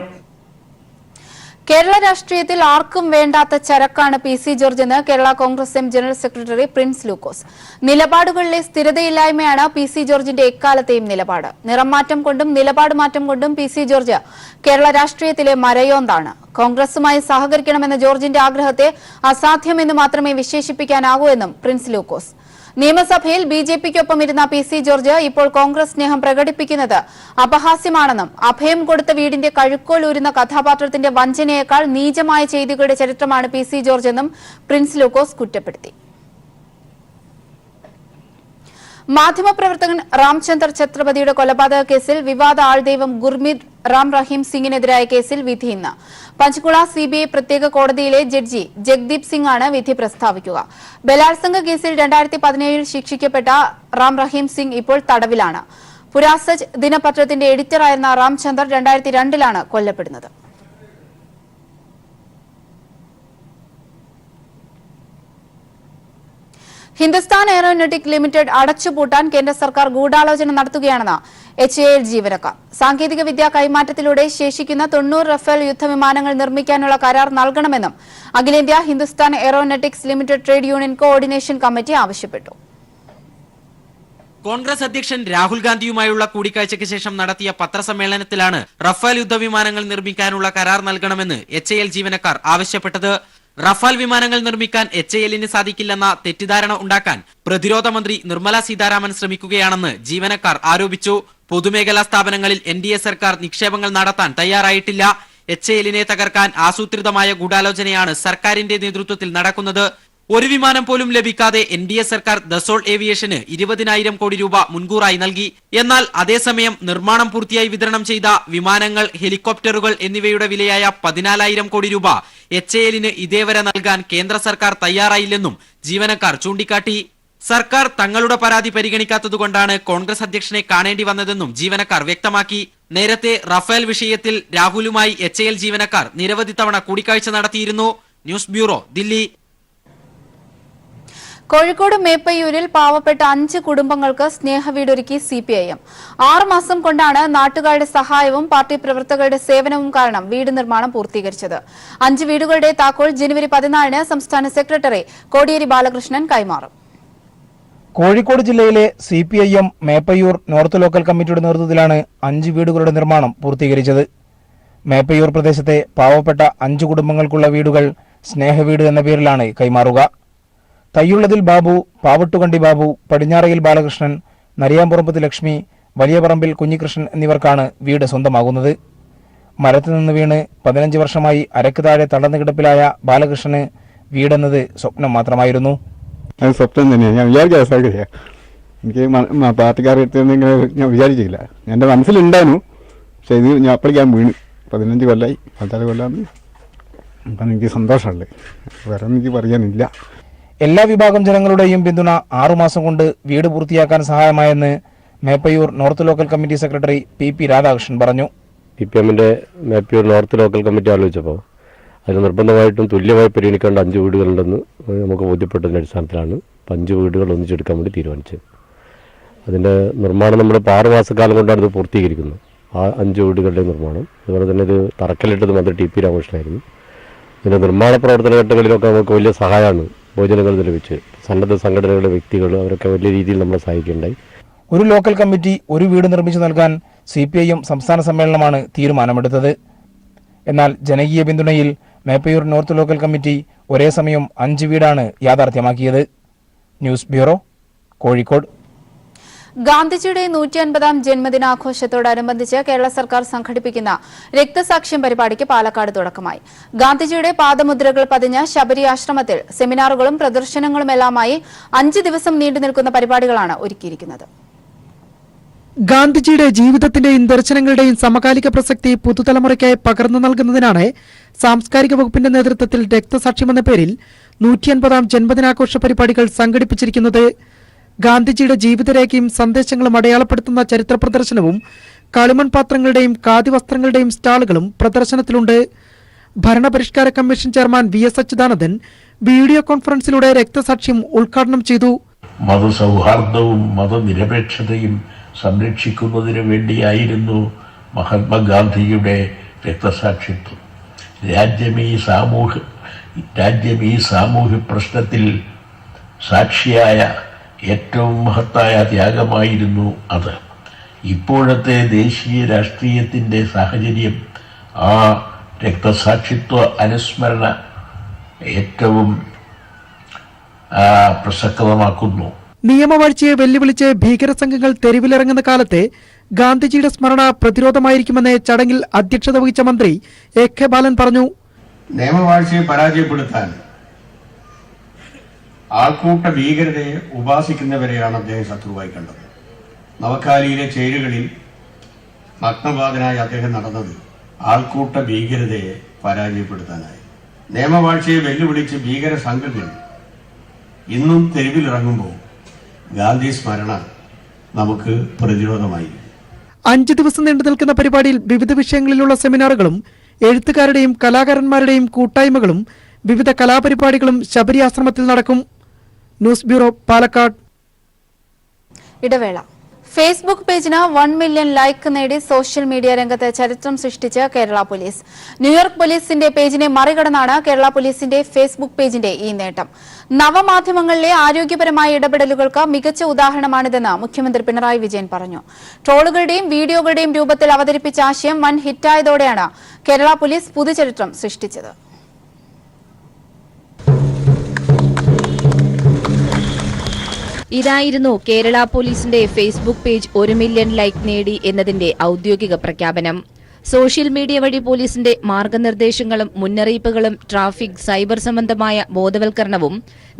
Kerala രാഷ്ട്രീയത്തിൽ ആർക്കും വേണ്ടാത്ത ചരക്കാണ് പി സി ജോർജ് എന്ന് Kerala Congress M general secretary Prince Lukose. നിലപാടുകളിലെ സ്ഥിരതയില്ലായ്മയാണ് പി സി ജോർജിന്റെ എക്കാലത്തെയും നിലപാട്. നിറം മാറ്റം കൊണ്ടും നിലപാട് മാറ്റം കൊണ്ടും പി സി ജോർജ് കേരള രാഷ്ട്രീയത്തിലെ മരയോന്താണ്. കോൺഗ്രസുമായി സഹകരിക്കണമെന്ന ജോർജിന്റെ ആഗ്രഹത്തെ അസാധ്യമെന്ന് മാത്രമേ വിശേഷിപ്പിക്കാനാകൂ എന്നും പ്രിൻസ് ലൂക്കോസ്. നിയമസഭയിൽ ബിജെപിക്കൊപ്പം ഇരുന്ന പി.സി. ജോർജ് ഇപ്പോൾ കോൺഗ്രസ് സ്നേഹം പ്രകടിപ്പിക്കുന്നത് അപഹാസ്യമാണെന്നും അഭയം കൊടുത്ത വീടിന്റെ കഴുക്കോലൂരുന്ന കഥാപാത്രത്തിന്റെ വഞ്ചനയേക്കാൾ നീചമായ ചെയ്തികളുടെ ചരിത്രമാണ് പി.സി. ജോർജ് എന്നും പ്രിൻസ് ലൂക്കോസ് കുറ്റപ്പെടുത്തി. മാധ്യമപ്രവർത്തകൻ രാംചന്ദർ ഛത്രപതിയുടെ കൊലപാതക കേസിൽ വിവാദ ആൾദൈവം ഗുർമീത് റാം റഹീം സിംഗിനെതിരായ കേസിൽ വിധി ഇന്ന്. പഞ്ച്കുള സിബിഐ പ്രത്യേക കോടതിയിലെ ജഡ്ജി ജഗ്ദീപ് സിംഗ് ആണ് വിധി പ്രസ്താവിക്കുക. ബലാത്സംഗ കേസിൽ 2017 ശിക്ഷിക്കപ്പെട്ട റാം റഹീം സിംഗ് ഇപ്പോൾ തടവിലാണ്. പുരാസജ് ദിനപത്രത്തിന്റെ എഡിറ്ററായിരുന്ന രാംചന്ദർ 2002 കൊല്ലപ്പെടുന്നത്. ഹിന്ദുസ്ഥാൻ എയറോനോട്ടിക് ലിമിറ്റഡ് അടച്ചുപൂട്ടാൻ കേന്ദ്ര സർക്കാർ ഗൂഢാലോചന നടത്തുകയാണെന്ന് HAL ജീവനക്കാർ. സാങ്കേതിക വിദ്യാ കൈമാറ്റത്തിലൂടെ ശേഷിക്കുന്ന 90 റഫേൽ യുദ്ധവിമാനങ്ങൾ നിർമ്മിക്കാനുള്ള കരാർ നൽകണമെന്നും അഖിലേന്ത്യാ Hindustan aeronautics limited trade union coordination committee ആവശ്യപ്പെട്ടു. കോൺഗ്രസ് അധ്യക്ഷൻ രാഹുൽ ഗാന്ധിയുമായുള്ള കൂടിക്കാഴ്ചയ്ക്ക് ശേഷം നടത്തിയ പത്രസമ്മേളനത്തിലാണ് റഫേൽ യുദ്ധവിമാനങ്ങൾ നിർമ്മിക്കാനുള്ള കരാർ നൽകണമെന്ന് HAL ജീവനക്കാർ ആവശ്യപ്പെട്ടത്. റഫാൽ വിമാനങ്ങൾ നിർമ്മിക്കാൻ HALന് സാധിക്കില്ലെന്ന തെറ്റിദ്ധാരണ ഉണ്ടാക്കാൻ പ്രതിരോധ മന്ത്രി നിർമ്മല സീതാരാമൻ ശ്രമിക്കുകയാണെന്ന് ജീവനക്കാർ ആരോപിച്ചു. പൊതുമേഖലാ സ്ഥാപനങ്ങളിൽ NDA സർക്കാർ നിക്ഷേപങ്ങൾ നടത്താൻ തയ്യാറായിട്ടില്ല. HALനെ തകർക്കാൻ ആസൂത്രിതമായ ഗൂഢാലോചനയാണ് സർക്കാരിന്റെ നേതൃത്വത്തിൽ നടക്കുന്നത്. ഒരു വിമാനം പോലും ലഭിക്കാതെ NDA സർക്കാർ ദസോൾ ഏവിയേഷന് 20,000 കോടി രൂപ മുൻകൂറായി നൽകി. എന്നാൽ അതേസമയം നിർമ്മാണം പൂർത്തിയായി വിതരണം ചെയ്ത വിമാനങ്ങൾ, ഹെലികോപ്റ്ററുകൾ എന്നിവയുടെ വിലയായ 14,000 കോടി രൂപ HALന് ഇതേവരെ നൽകാൻ കേന്ദ്ര സർക്കാർ തയ്യാറായില്ലെന്നും ജീവനക്കാർ ചൂണ്ടിക്കാട്ടി. സർക്കാർ തങ്ങളുടെ പരാതി പരിഗണിക്കാത്തതുകൊണ്ടാണ് കോൺഗ്രസ് അധ്യക്ഷനെ കാണേണ്ടി വന്നതെന്നും ജീവനക്കാർ വ്യക്തമാക്കി. നേരത്തെ റഫേൽ വിഷയത്തിൽ രാഹുലുമായി HAL ജീവനക്കാർ നിരവധി തവണ കൂടിക്കാഴ്ച നടത്തിയിരുന്നു. News bureau, Delhi. കോഴിക്കോട് മേപ്പയ്യൂരിൽ പാവപ്പെട്ട 5 കുടുംബങ്ങൾക്ക് സ്നേഹവീടൊരുക്കി CPIM. 6 മാസം കൊണ്ടാണ് നാട്ടുകാരുടെ സഹായവും പാർട്ടി പ്രവർത്തകരുടെ സേവനവും കാരണം വീട് നിർമ്മാണം പൂർത്തീകരിച്ചത്. 5 വീടുകളുടെ താക്കോൽ ജനുവരി 14 സംസ്ഥാന സെക്രട്ടറി കോടിയേരി ബാലകൃഷ്ണൻ കൈമാറും. കോഴിക്കോട് ജില്ലയിലെ CPIM മേപ്പയ്യൂർ നോർത്ത് ലോക്കൽ കമ്മിറ്റിയുടെ നേതൃത്വത്തിലാണ് 5 വീടുകളുടെ നിർമ്മാണം പൂർത്തീകരിച്ചത്. മേപ്പയ്യൂർ പ്രദേശത്തെ പാവപ്പെട്ട 5 കുടുംബങ്ങൾക്കുള്ള വീടുകൾ സ്നേഹവീട് എന്ന പേരിലാണ് കൈമാറുക. തയ്യുള്ളതിൽ ബാബു, പാവട്ടുകണ്ടി ബാബു, പടിഞ്ഞാറയിൽ ബാലകൃഷ്ണൻ, നരിയാമ്പുറമ്പത്ത് ലക്ഷ്മി, വലിയ പറമ്പിൽ കുഞ്ഞികൃഷ്ണൻ എന്നിവർക്കാണ് വീട് സ്വന്തമാകുന്നത്. മരത്തിൽ നിന്ന് വീണ് 15 വർഷമായി അരക്ക് താഴെ തളർന്നു കിടപ്പിലായ ബാലകൃഷ്ണന് വീടെന്നത് സ്വപ്നം മാത്രമായിരുന്നു. അത് സ്വപ്നം തന്നെയാണ്. ഞാൻ വിചാരിച്ച എനിക്ക് പാർട്ടിക്കാരുടെ അടുത്ത് ഞാൻ വിചാരിച്ചില്ല. എൻ്റെ മനസ്സിലുണ്ടായിരുന്നു. പക്ഷേ ഇത് ഞാൻ അപ്പോഴേക്കാൻ വീണ് 15 കൊല്ലമായി 16 കൊല്ലം. അപ്പം എനിക്ക് സന്തോഷമുള്ളത്, വേറെ എനിക്ക് പറയാനില്ല. എല്ലാ വിഭാഗം ജനങ്ങളുടെയും പിന്തുണ 6 മാസം കൊണ്ട് വീട് പൂർത്തിയാക്കാൻ സഹായമായെന്ന് Meppayyur north local committee secretary PP Radhakrishnan പറഞ്ഞു. CPMന്റെ മേപ്പയ്യൂർ നോർത്ത് ലോക്കൽ കമ്മിറ്റി ആലോചിച്ചപ്പോൾ അതിൽ നിർബന്ധമായിട്ടും തുല്യമായി പരിഗണിക്കേണ്ട 5 വീടുകളുണ്ടെന്ന് നമുക്ക് ബോധ്യപ്പെട്ടതിൻ്റെ അടിസ്ഥാനത്തിലാണ് 5 വീടുകൾ ഒന്നിച്ചെടുക്കാൻ വേണ്ടി തീരുമാനിച്ചത്. അതിൻ്റെ നിർമ്മാണം നമ്മൾ 6 മാസക്കാലം കൊണ്ടാണ് ഇത് പൂർത്തീകരിക്കുന്നത്. ആ 5 വീടുകളുടെ നിർമ്മാണം. അതുപോലെ തന്നെ ഇത് തറക്കല്ലിട്ടത് മന്ത്രി TP രാമകൃഷ്ണനായിരുന്നു. ഇതിൻ്റെ നിർമ്മാണ പ്രവർത്തന ഘട്ടങ്ങളിലൊക്കെ നമുക്ക് വലിയ സഹായമാണ് ഭോജനങ്ങൾ ലഭിച്ച്. സന്നദ്ധ സംഘടനകളുടെ വ്യക്തികൾ അവരൊക്കെ വലിയ രീതിയിൽ നമ്മളെ സഹായിക്കുകയുണ്ടായി. ഒരു ലോക്കൽ കമ്മിറ്റി ഒരു വീട് നിർമ്മിച്ചു നൽകാൻ CPIM സംസ്ഥാന സമ്മേളനമാണ് തീരുമാനമെടുത്തത്. എന്നാൽ ജനകീയ പിന്തുണയിൽ മേപ്പയ്യൂർ നോർത്ത് ലോക്കൽ കമ്മിറ്റി ഒരേ സമയം 5 വീടാണ് യാഥാർത്ഥ്യമാക്കിയത്. News bureau, Kozhikode. ഗാന്ധിജിയുടെ 150ാം ജന്മദിനാഘോഷത്തോടനുബന്ധിച്ച് കേരള സർക്കാർ സംഘടിപ്പിക്കുന്ന രക്തസാക്ഷ്യം പരിപാടിക്ക് പാലക്കാട് തുടക്കമായി. ഗാന്ധിജിയുടെ പാദമുദ്രകൾ പതിഞ്ഞ ശബരി ആശ്രമത്തിൽ സെമിനാറുകളും പ്രദർശനങ്ങളുമെല്ലാമായി 5 ദിവസം നീണ്ടു നിൽക്കുന്ന പരിപാടികളാണ് ഒരുക്കിയിരിക്കുന്നത്. ഗാന്ധിജിയുടെ ജീവിതത്തിന്റെയും ദർശനങ്ങളുടെയും സമകാലിക പ്രസക്തി പുതുതലമുറയ്ക്കായി പകർന്നു നൽകുന്നതിനാണ് സാംസ്കാരിക വകുപ്പിന്റെ നേതൃത്വത്തിൽ രക്തസാക്ഷ്യം എന്ന പേരിൽ 150ാം ജന്മദിനാഘോഷ പരിപാടികൾ സംഘടിപ്പിച്ചിരിക്കുന്നത്. ഗാന്ധിജിയുടെ ജീവിതരേഖയും സന്ദേശങ്ങളും അടയാളപ്പെടുത്തുന്ന ചരിത്ര പ്രദർശനവും കളിമൺ പാത്രങ്ങളുടെയും ഖാദി വസ്ത്രങ്ങളുടെയും സ്റ്റാളുകളും പ്രദർശനത്തിലുണ്ട്. ഭരണപരിഷ്കാര commission chairman VS Achuthanandan video കോൺഫറൻസിലൂടെ രക്തസാക്ഷ്യം ഉദ്ഘാടനം ചെയ്തു. മതസൗഹാർദ്ദവും മതനിരപേക്ഷതയും സംരക്ഷിക്കുന്നതിന് വേണ്ടിയായിരുന്നു മഹാത്മാഗാന്ധിയുടെ രക്തസാക്ഷിത്വം. രാജ്യം ഈ സാമൂഹ്യ പ്രശ്നത്തിൽ സാക്ഷിയായ ഏറ്റവും മഹത്തായ ത്യാഗമായിരുന്നു അത്. ഇപ്പോഴത്തെ ദേശീയ രാഷ്ട്രീയത്തിൻ്റെ സാഹചര്യം ആ രക്തസാക്ഷിത്വ അനുസ്മരണ ഏറ്റവും പ്രസക്തമാക്കുന്നു. നിയമവാഴ്ചയെ വെല്ലുവിളിച്ച് ഭീകരസംഘങ്ങൾ തെരുവിലിറങ്ങുന്ന കാലത്ത് ഗാന്ധിജിയുടെ സ്മരണ പ്രതിരോധമായിരിക്കുമെന്ന് ചടങ്ങിൽ അധ്യക്ഷത വഹിച്ച മന്ത്രി എ കെ ബാലൻ പറഞ്ഞു. നിയമവാഴ്ചയെ പരാജയപ്പെടുത്താൻ ആൾക്കൂട്ട ഭീകരതയെ ഉപാസിക്കുന്നവരെയാണ് അദ്ദേഹം ശത്രുവായി കണ്ടത്. നവക്കാലിയിലെ ചേരുകളിൽ നഗ്നപാതനായി അദ്ദേഹം നടന്നത് ആൾക്കൂട്ട ഭീകരതയെ പരാജയപ്പെടുത്താനായി. നിയമവാഴ്ചയെ വെല്ലുവിളിച്ച് ഭീകര സംഘങ്ങൾ ഇന്നും തെരുവിലിറങ്ങുമ്പോൾ ഗാന്ധി സ്മരണ നമുക്ക് പ്രതിരോധമായി. 5 ദിവസം നീണ്ടു നിൽക്കുന്ന പരിപാടിയിൽ വിവിധ വിഷയങ്ങളിലുള്ള സെമിനാറുകളും എഴുത്തുകാരുടെയും കലാകാരന്മാരുടെയും കൂട്ടായ്മകളും വിവിധ കലാപരിപാടികളും ശബരി ആശ്രമത്തിൽ നടക്കും. News bureau, Palakkad. ഇടവേള. ഫേസ്ബുക്ക് പേജിന് 1 മില്യൺ ലൈക്ക് നേടി സോഷ്യൽ മീഡിയ രംഗത്ത് ചരിത്രം സൃഷ്ടിച്ച് കേരള പോലീസ്. ന്യൂയോർക്ക് പോലീസിന്റെ പേജിനെ മറികടന്നാണ് കേരള പോലീസിന്റെ ഫേസ്ബുക്ക് പേജിന്റെ ഈ നേട്ടം. നവമാധ്യമങ്ങളിലെ ആരോഗ്യപരമായ ഇടപെടലുകൾക്ക് മികച്ച ഉദാഹരണമാണിതെന്ന് മുഖ്യമന്ത്രി പിണറായി വിജയൻ പറഞ്ഞു. ട്രോളുകളുടെയും വീഡിയോകളുടെയും രൂപത്തിൽ അവതരിപ്പിച്ച ആശയം വൻ ഹിറ്റായതോടെയാണ് കേരള പോലീസ് പുതുചരിത്രം സൃഷ്ടിച്ചത്. ഇതായിരുന്നു കേരള പോലീസിന്റെ ഫേസ്ബുക്ക് പേജ് 1 മില്യൺ ലൈക്ക് നേടി എന്നതിന്റെ ഔദ്യോഗിക പ്രഖ്യാപനം. സോഷ്യൽ മീഡിയ വഴി പോലീസിന്റെ മാർഗനിർദ്ദേശങ്ങളും മുന്നറിയിപ്പുകളും ട്രാഫിക്, സൈബർ സംബന്ധമായ ബോധവൽക്കരണവും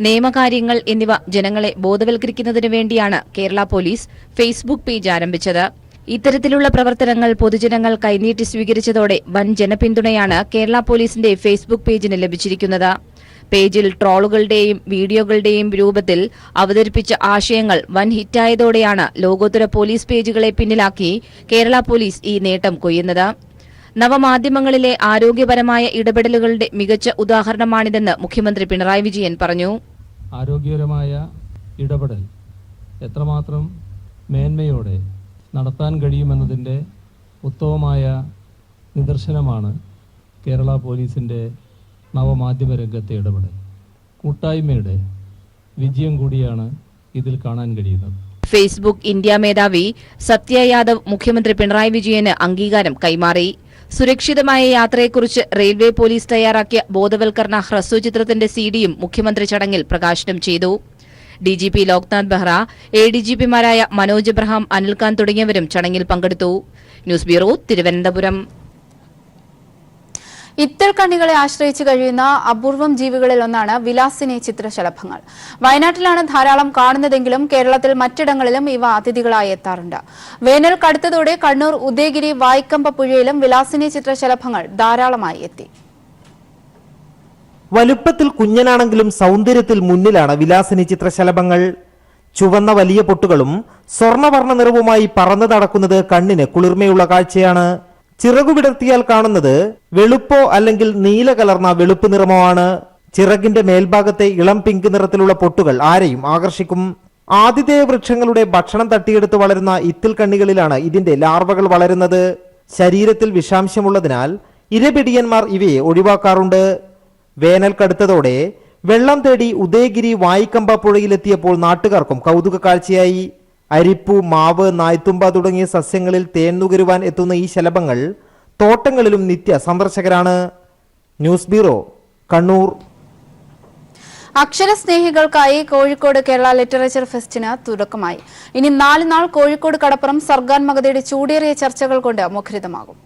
നിയമകാര്യങ്ങൾ എന്നിവ ജനങ്ങളെ ബോധവൽക്കരിക്കുന്നതിനു വേണ്ടിയാണ് കേരള പോലീസ് ഫേസ്ബുക്ക് പേജ് ആരംഭിച്ചത്. ഇത്തരത്തിലുള്ള പ്രവർത്തനങ്ങൾ പൊതുജനങ്ങൾ കൈനീട്ടി സ്വീകരിച്ചതോടെ വൻ ജനപിന്തുണയാണ് കേരള പോലീസിന്റെ ഫേസ്ബുക്ക് പേജിന് ലഭിച്ചിരിക്കുന്നത്. പേജിൽ ട്രോളുകളുടെയും വീഡിയോകളുടെയും രൂപത്തിൽ അവതരിപ്പിച്ച ആശയങ്ങൾ വൻ ഹിറ്റായതോടെയാണ് ലോകോത്തര പോലീസ് പേജുകളെ പിന്നിലാക്കി കേരള പോലീസ് ഈ നേട്ടം കൊയ്യുന്നത്. നവമാധ്യമങ്ങളിലെ ആരോഗ്യപരമായ ഇടപെടലുകളുടെ മികച്ച ഉദാഹരണമാണിതെന്ന് മുഖ്യമന്ത്രി പിണറായി വിജയൻ പറഞ്ഞു. ആരോഗ്യപരമായ ഇടപെടൽ എത്രമാത്രം മേന്മയോടെ നടത്താൻ കഴിയുമെന്നതിൻ്റെ ഉത്തമമായ നിദർശനമാണ് കേരള പോലീസിന്റെ നവമാധ്യമ രംഗത്തെ ഇടപെടൽ. കൂട്ടായ്മയുടെ വിജയം കൂടിയാണ് ഇതിൽ കാണാൻ കഴിയുന്നത്. ഫേസ്ബുക്ക് ഇന്ത്യ മേധാവി സത്യ യാദവ് മുഖ്യമന്ത്രി പിണറായി വിജയന് അംഗീകാരം കൈമാറി. സുരക്ഷിതമായ യാത്രയെക്കുറിച്ച് റെയിൽവേ പോലീസ് തയ്യാറാക്കിയ ബോധവൽക്കരണ ഹ്രസ്വചിത്രത്തിന്റെ സിഡിയും മുഖ്യമന്ത്രി ചടങ്ങിൽ പ്രകാശനം ചെയ്തു. ഡിജിപി ലോക്നാഥ് ബെഹ്റ, എഡിജിപിമാരായ മനോജ് എബ്രഹാം, അനിൽഖാൻ തുടങ്ങിയവരും ചടങ്ങിൽ പങ്കെടുത്തു. News bureau, Thiruvananthapuram. ഇത്തൽക്കണ്ണികളെ ആശ്രയിച്ചു കഴിയുന്ന അപൂർവം ജീവികളിൽ ഒന്നാണ് വിലാസിനി ചിത്രശലഭങ്ങൾ. വയനാട്ടിലാണ് ധാരാളം കാണുന്നതെങ്കിലും കേരളത്തിൽ മറ്റിടങ്ങളിലും ഇവ അതിഥികളായി എത്താറുണ്ട്. വേനൽ കടുത്തതോടെ കണ്ണൂർ ഉദയഗിരി വായിക്കമ്പ പുഴയിലും വിലാസിനി ചിത്രശലഭങ്ങൾ ധാരാളമായി എത്തി. വലുപ്പത്തിൽ കുഞ്ഞനാണെങ്കിലും സൗന്ദര്യത്തിൽ മുന്നിലാണ് വിലാസിനി ചിത്രശലഭങ്ങൾ. ചുവന്ന വലിയ പൊട്ടുകളും സ്വർണ്ണവർണ്ണ നിറവുമായി പറന്നു നടക്കുന്നത് കണ്ണിന് കുളിർമയുള്ള കാഴ്ചയാണ്. ചിറകു വിടർത്തിയാൽ കാണുന്നത് വെളുപ്പോ അല്ലെങ്കിൽ നീല കലർന്ന വെളുപ്പ് നിറമോ ആണ്. ചിറകിന്റെ മേൽഭാഗത്തെ ഇളം പിങ്ക് നിറത്തിലുള്ള പൊട്ടുകൾ ആരെയും ആകർഷിക്കും. ആതിഥേയ വൃക്ഷങ്ങളുടെ ഭക്ഷണം തട്ടിയെടുത്ത് വളരുന്ന ഇത്തിൽ കണ്ണികളിലാണ് ഇതിന്റെ ലാർവകൾ വളരുന്നത്. ശരീരത്തിൽ വിഷാംശമുള്ളതിനാൽ ഇരപിടിയന്മാർ ഇവയെ ഒഴിവാക്കാറുണ്ട്. വേനൽ കടുത്തതോടെ വെള്ളം തേടി ഉദയഗിരി വായിക്കമ്പ പുഴയിലെത്തിയപ്പോൾ നാട്ടുകാർക്കും കൗതുക കാഴ്ചയായി. അരിപ്പു, മാവ്, നായ്ത്തുമ്പ തുടങ്ങിയ സസ്യങ്ങളിൽ തേൻ നുകരുവാൻ എത്തുന്ന ഈ ശലഭങ്ങൾ തോട്ടങ്ങളിലും നിത്യ സന്ദർശകരാണ്. News bureau, Kannur. അക്ഷരസ്നേഹികൾക്കായി കോഴിക്കോട് കേരള ലിറ്ററേച്ചർ ഫെസ്റ്റിന് തുടക്കമായി. ഇനി 4 നാൾ കോഴിക്കോട് കടപ്പുറം സർഗാൻ മഗധയുടെ ചൂടേറിയ ചർച്ചകൾ കൊണ്ട് മുഖരിതമാകും.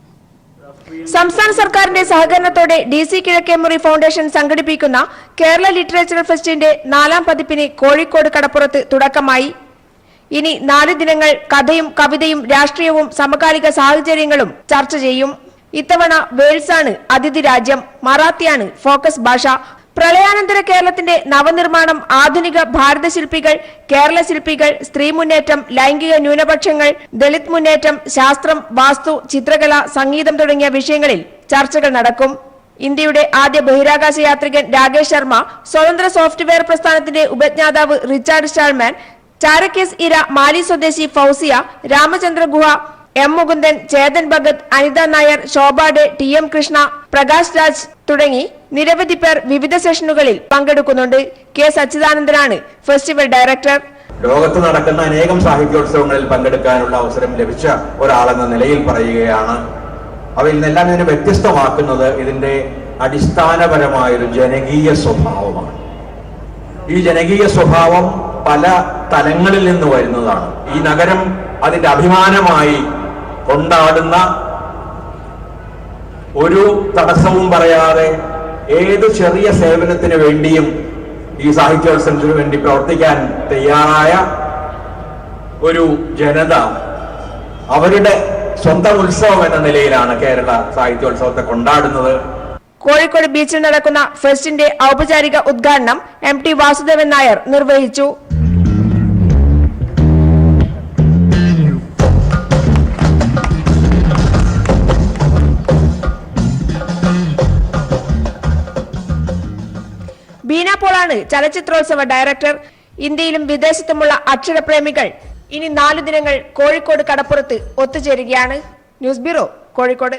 സംസ്ഥാന സർക്കാരിന്റെ സഹകരണത്തോടെ DC കിഴക്കേമുറി ഫൗണ്ടേഷൻ സംഘടിപ്പിക്കുന്ന കേരള ലിറ്ററേച്ചർ ഫെസ്റ്റിന്റെ 4ാം പതിപ്പിന് കോഴിക്കോട് കടപ്പുറത്ത് തുടക്കമായി. ഇനി 4 ദിനങ്ങൾ കഥയും കവിതയും രാഷ്ട്രീയവും സമകാലിക സാഹചര്യങ്ങളും ചർച്ച ചെയ്യും. ഇത്തവണ വേൾസാണ് അതിഥി രാജ്യം, മറാത്തിയാണ് ഫോക്കസ് ഭാഷ. പ്രളയാനന്തര കേരളത്തിന്റെ നവനിർമ്മാണം, ആധുനിക ഭാരത ശില്പികൾ, കേരള ശില്പികൾ, സ്ത്രീ മുന്നേറ്റം, ലൈംഗിക ന്യൂനപക്ഷങ്ങൾ, ദളിത് മുന്നേറ്റം, ശാസ്ത്രം, വാസ്തു, ചിത്രകല, സംഗീതം തുടങ്ങിയ വിഷയങ്ങളിൽ ചർച്ചകൾ നടക്കും. ഇന്ത്യയുടെ ആദ്യ ബഹിരാകാശ യാത്രികൻ രാകേഷ് ശർമ്മ, സ്വതന്ത്ര സോഫ്റ്റ്വെയർ പ്രസ്ഥാനത്തിന്റെ ഉപജ്ഞാതാവ് റിച്ചാർഡ് സ്റ്റാൾമാൻ, ചാരക്കേസ് ഇര മാലി സ്വദേശി ഫൗസിയ, രാമചന്ദ്ര ഗുഹ, M. മുകുന്ദൻ, ചേതൻ ഭഗത്, അനിത നായർ, ശോഭ ഡെ, TM കൃഷ്ണ, പ്രകാശ് രാജ് തുടങ്ങി നിരവധി പേർ വിവിധ സെഷനുകളിൽ പങ്കെടുക്കുന്നുണ്ട്. K. സച്ചിദാനന്ദനാണ് ഫെസ്റ്റിവൽ ഡയറക്ടർ. ലോകത്ത് നടക്കുന്ന അനേകം സാഹിത്യോത്സവങ്ങളിൽ പങ്കെടുക്കാനുള്ള അവസരം ലഭിച്ച ഒരാളെന്ന നിലയിൽ പറയുകയാണ്. അവയിൽ നിന്നെല്ലാം ഇതിനെ വ്യത്യസ്തമാക്കുന്നത് ഇതിന്റെ അടിസ്ഥാനപരമായൊരു ജനകീയ സ്വഭാവമാണ്. ഈ ജനകീയ സ്വഭാവം പല തലങ്ങളിൽ നിന്ന് വരുന്നതാണ്. ഈ നഗരം അതിന്റെ അഭിമാനമായി കൊണ്ടാടുന്ന, ഒരു തടസ്സവും പറയാതെ ഏത് ചെറിയ സേവനത്തിന് വേണ്ടിയും ഈ സാഹിത്യോത്സവത്തിന് വേണ്ടി പ്രവർത്തിക്കാൻ തയ്യാറായ ഒരു ജനത അവരുടെ സ്വന്തം ഉത്സവം എന്ന നിലയിലാണ് കേരള സാഹിത്യോത്സവത്തെ കൊണ്ടാടുന്നത്. കോഴിക്കോട് ബീച്ചിൽ നടക്കുന്ന ഫെസ്റ്റിന്റെ ഔപചാരിക ഉദ്ഘാടനം MT വാസുദേവൻ നായർ നിർവഹിച്ചു. ബീന പോളാണ് ചലച്ചിത്രോത്സവ ഡയറക്ടർ. ഇന്ത്യയിലും വിദേശത്തുമുള്ള അക്ഷരപ്രേമികൾ ഇനി 4 ദിനങ്ങൾ കോഴിക്കോട് കടപ്പുറത്ത് ഒത്തുചേരുകയാണ്. News bureau, Kozhikode.